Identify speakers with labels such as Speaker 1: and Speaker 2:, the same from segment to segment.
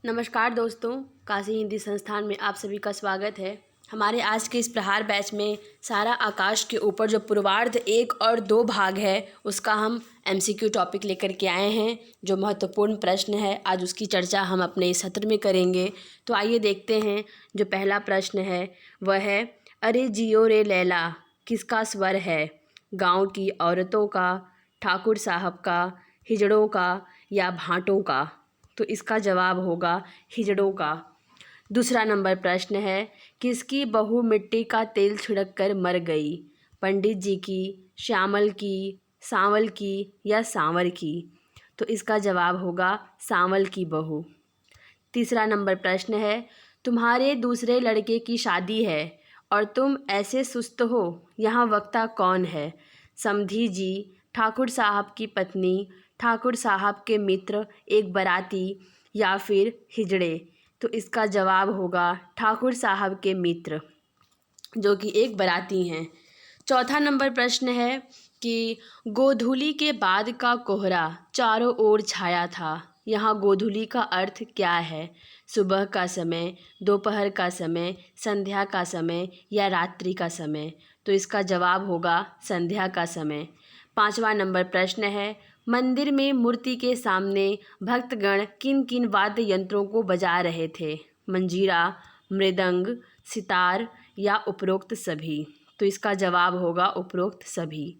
Speaker 1: नमस्कार दोस्तों, काशी हिंदी संस्थान में आप सभी का स्वागत है। हमारे आज के इस प्रहार बैच में सारा आकाश के ऊपर जो पूर्वार्ध 1 और 2 भाग है उसका हम MCQ टॉपिक लेकर के आए हैं। जो महत्वपूर्ण प्रश्न है आज उसकी चर्चा हम अपने इस सत्र में करेंगे। तो आइए देखते हैं। जो पहला प्रश्न है वह है, अरे जियो रे लैला किसका स्वर है? गाँव की औरतों का, ठाकुर साहब का, हिजड़ों का या भाटों का? तो इसका जवाब होगा हिजड़ों का। दूसरा नंबर प्रश्न है, किसकी बहू मिट्टी का तेल छिड़क कर मर गई? पंडित जी की, श्यामल की, सांवल की या सांवर की? तो इसका जवाब होगा सांवल की बहू। तीसरा नंबर प्रश्न है, तुम्हारे दूसरे लड़के की शादी है और तुम ऐसे सुस्त हो, यहाँ वक्ता कौन है? समधी जी, ठाकुर साहब की पत्नी, ठाकुर साहब के मित्र, एक बाराती या फिर हिजड़े? तो इसका जवाब होगा ठाकुर साहब के मित्र, जो कि एक बाराती हैं। चौथा नंबर प्रश्न है कि गोधूली के बाद का कोहरा चारों ओर छाया था, यहाँ गोधूली का अर्थ क्या है? सुबह का समय, दोपहर का समय, संध्या का समय या रात्रि का समय? तो इसका जवाब होगा संध्या का समय। पांचवा नंबर प्रश्न है, मंदिर में मूर्ति के सामने भक्तगण किन किन वाद्य यंत्रों को बजा रहे थे? मंजीरा, मृदंग, सितार या उपरोक्त सभी? तो इसका जवाब होगा उपरोक्त सभी।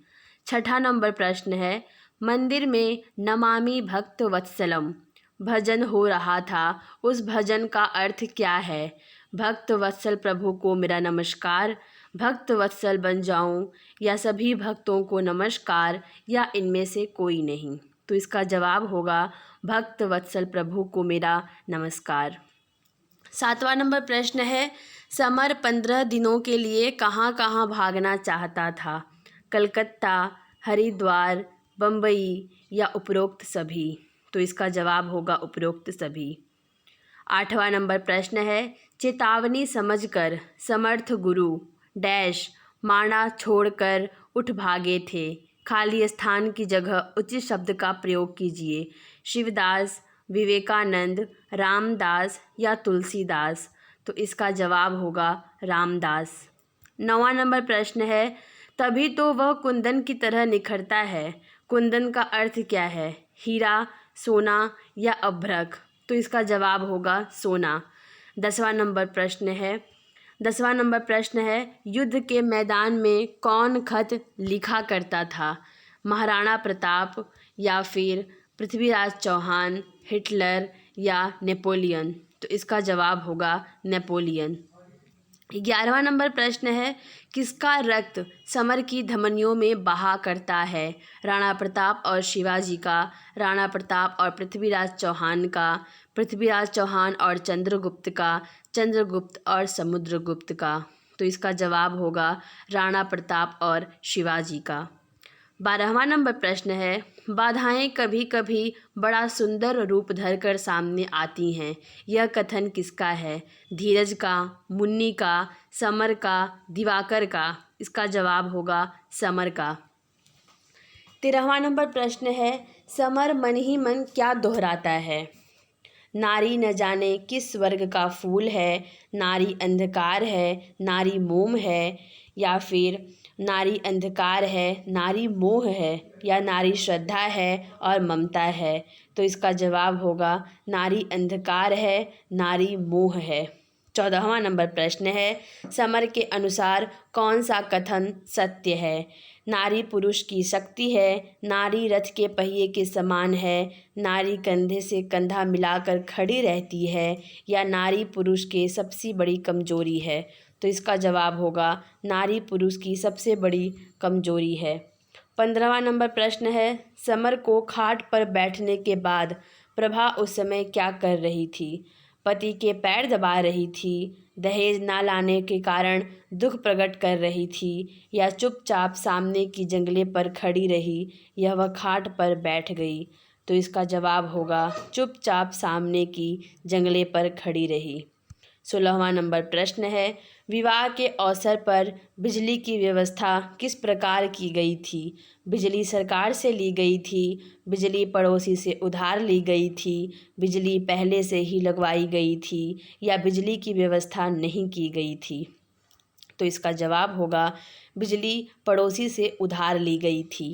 Speaker 1: छठा नंबर प्रश्न है, मंदिर में नमामि भक्त वत्सलम भजन हो रहा था, उस भजन का अर्थ क्या है? भक्त वत्सल प्रभु को मेरा नमस्कार, भक्त वत्सल बन जाऊं या सभी भक्तों को नमस्कार या इनमें से कोई नहीं? तो इसका जवाब होगा भक्त वत्सल प्रभु को मेरा नमस्कार। सातवां नंबर प्रश्न है, समर 15 दिनों के लिए कहाँ कहाँ भागना चाहता था? कलकत्ता, हरिद्वार, बम्बई या उपरोक्त सभी? तो इसका जवाब होगा उपरोक्त सभी। आठवां नंबर प्रश्न है, चेतावनी समझकर समर्थ गुरु डैश माना छोड़कर उठ भागे थे, खाली स्थान की जगह उचित शब्द का प्रयोग कीजिए। शिवदास, विवेकानंद, रामदास या तुलसीदास? तो इसका जवाब होगा रामदास। नौवां नंबर प्रश्न है, तभी तो वह कुंदन की तरह निखरता है, कुंदन का अर्थ क्या है? हीरा, सोना या अभ्रक? तो इसका जवाब होगा सोना। दसवां नंबर प्रश्न है, युद्ध के मैदान में कौन खत लिखा करता था? महाराणा प्रताप या फिर पृथ्वीराज चौहान, हिटलर या नेपोलियन? तो इसका जवाब होगा नेपोलियन। 11वां नंबर प्रश्न है, किसका रक्त समर की धमनियों में बहा करता है? राणा प्रताप और शिवाजी का, राणा प्रताप और पृथ्वीराज चौहान का, पृथ्वीराज चौहान और चंद्रगुप्त का, चंद्रगुप्त और समुद्रगुप्त का? तो इसका जवाब होगा राणा प्रताप और शिवाजी का। 12वां नंबर प्रश्न है, बाधाएं कभी कभी बड़ा सुंदर रूप धरकर सामने आती हैं, यह कथन किसका है? धीरज का, मुन्नी का, समर का, दिवाकर का? इसका जवाब होगा समर का। 13वां नंबर प्रश्न है, समर मन ही मन क्या दोहराता है? नारी न जाने किस वर्ग का फूल है, नारी अंधकार है, नारी मोम है या फिर नारी अंधकार है, नारी मोह है या नारी श्रद्धा है और ममता है? तो इसका जवाब होगा नारी अंधकार है, नारी मोह है। 14वां नंबर प्रश्न है, समर के अनुसार कौन सा कथन सत्य है? नारी पुरुष की शक्ति है, नारी रथ के पहिए के समान है, नारी कंधे से कंधा मिलाकर खड़ी रहती है या नारी पुरुष के सबसे बड़ी कमजोरी है? तो इसका जवाब होगा नारी पुरुष की सबसे बड़ी कमजोरी है। 15वां नंबर प्रश्न है, समर को खाट पर बैठने के बाद प्रभा उस समय क्या कर रही थी? पति के पैर दबा रही थी, दहेज ना लाने के कारण दुख प्रकट कर रही थी या चुपचाप सामने की जंगले पर खड़ी रही, यह वह खाट पर बैठ गई? तो इसका जवाब होगा चुपचाप सामने की जंगले पर खड़ी रही। 16वां नंबर प्रश्न है, विवाह के अवसर पर बिजली की व्यवस्था किस प्रकार की गई थी? बिजली सरकार से ली गई थी, बिजली पड़ोसी से उधार ली गई थी, बिजली पहले से ही लगवाई गई थी या बिजली की व्यवस्था नहीं की गई थी? तो इसका जवाब होगा बिजली पड़ोसी से उधार ली गई थी।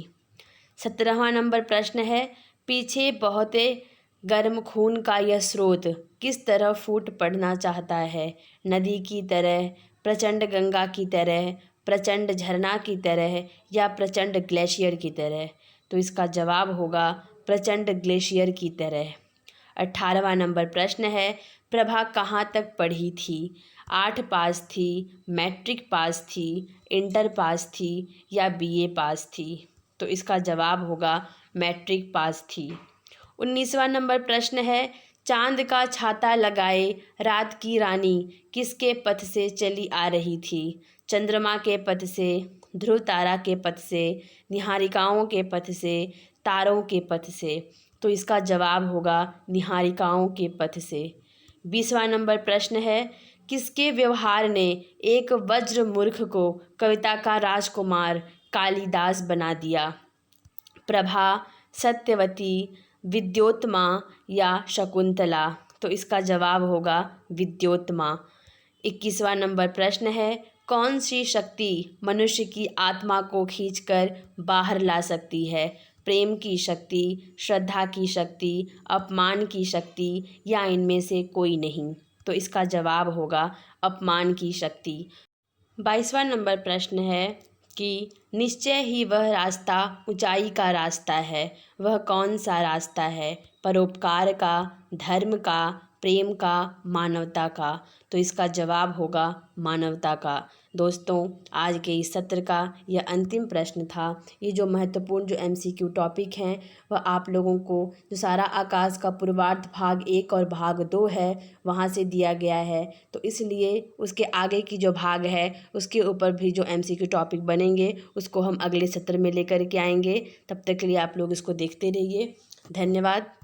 Speaker 1: 17वां नंबर प्रश्न है, पीछे बहते गर्म खून का यह स्रोत किस तरह फूट पड़ना चाहता है? नदी की तरह, प्रचंड गंगा की तरह, प्रचंड झरना की तरह या प्रचंड ग्लेशियर की तरह? तो इसका जवाब होगा प्रचंड ग्लेशियर की तरह। 18वां नंबर प्रश्न है, प्रभा कहाँ तक पढ़ी थी? 8 पास थी, मैट्रिक पास थी, इंटर पास थी या बीए पास थी? तो इसका जवाब होगा मैट्रिक पास थी। 19वां नंबर प्रश्न है, चांद का छाता लगाए रात की रानी किसके पथ से चली आ रही थी? चंद्रमा के पथ से, ध्रुव तारा के पथ से, निहारिकाओं के पथ से, तारों के पथ से? तो इसका जवाब होगा निहारिकाओं के पथ से। 20वां नंबर प्रश्न है, किसके व्यवहार ने एक वज्र मूर्ख को कविता का राजकुमार कालिदास बना दिया? प्रभा, सत्यवती, विद्योत्मा या शकुंतला? तो इसका जवाब होगा विद्योत्मा। 21वां नंबर प्रश्न है, कौन सी शक्ति मनुष्य की आत्मा को खींचकर बाहर ला सकती है? प्रेम की शक्ति, श्रद्धा की शक्ति, अपमान की शक्ति या इनमें से कोई नहीं? तो इसका जवाब होगा अपमान की शक्ति। 22वां नंबर प्रश्न है कि निश्चय ही वह रास्ता ऊंचाई का रास्ता है, वह कौन सा रास्ता है? परोपकार का, धर्म का, प्रेम का, मानवता का? तो इसका जवाब होगा मानवता का। दोस्तों, आज के इस सत्र का यह अंतिम प्रश्न था। ये जो महत्वपूर्ण जो MCQ टॉपिक हैं वह आप लोगों को जो सारा आकाश का पूर्वार्ध भाग 1 और भाग 2 है वहाँ से दिया गया है, तो इसलिए उसके आगे की जो भाग है उसके ऊपर भी जो MCQ टॉपिक बनेंगे उसको हम अगले सत्र में लेकर के आएंगे। तब तक के लिए आप लोग इसको देखते रहिए। धन्यवाद।